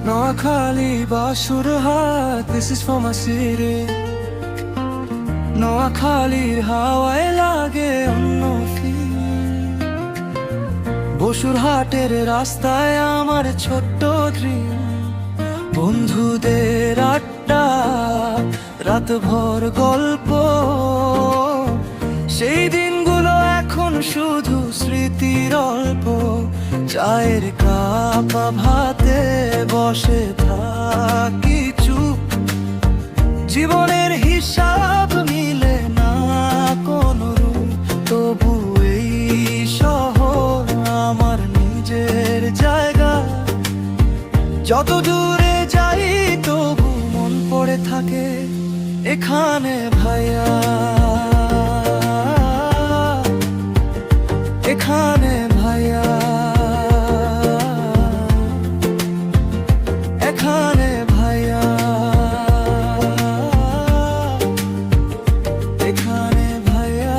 Noakhali বাসুরহাট, this is for my city. নোয়াখালীর হাওয়ায় লাগে অন্য feel। বসুরহাটের রাস্তায় আমার ছোট্ট ড্রিম, বন্ধুদের আড্ডা, রাতভর গল্প। সেই দিনগুলো এখন শুধু স্মৃতির অল্প। চায়ের কাপ ভাতে বসে থাকি চুপ, জীবনের হিসাব মিলে না কোনো রূপ। তবু এই শহর আমার নিজের জায়গা। যত দূরে যাই তবু মন পড়ে থাকে এখানে ভাইয়া, এখানে ভাইয়া, এখানে ভাইয়া, এখানে ভাইয়া।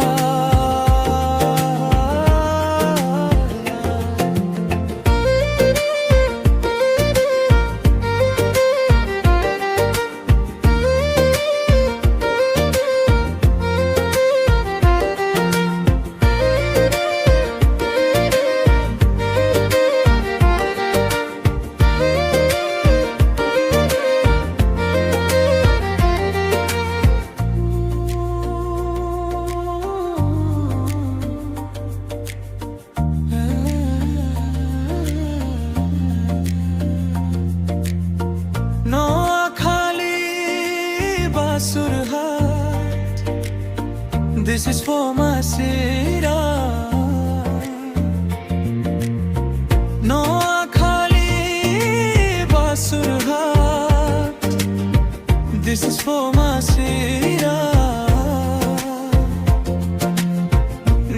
This is for my city. Noakhali Basurhat, this is for my city.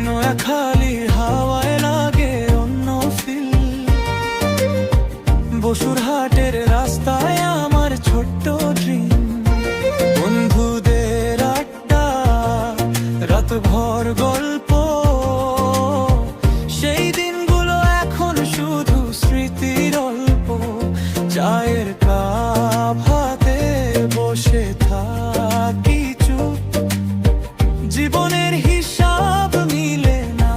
Noakhali hawaye lage onno feel। বসুরহাটের রাস্তায় আমার ছোট্ট ড্রিম, বন্ধুদের আড্ডা, রাতভর গল্প। সেই দিনগুলো এখন শুধু স্মৃতির অল্প। চায়ের কাপ হাতে বসে থাকি চুপ, জীবনের হিসাব মিলে না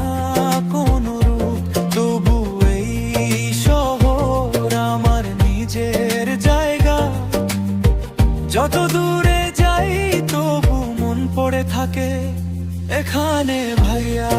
কোনো রূপ। তবু এই শহর আমার নিজের জায়গা। যত দূরে যাই তবু মন পড়ে থাকে এখানে ভাইয়া।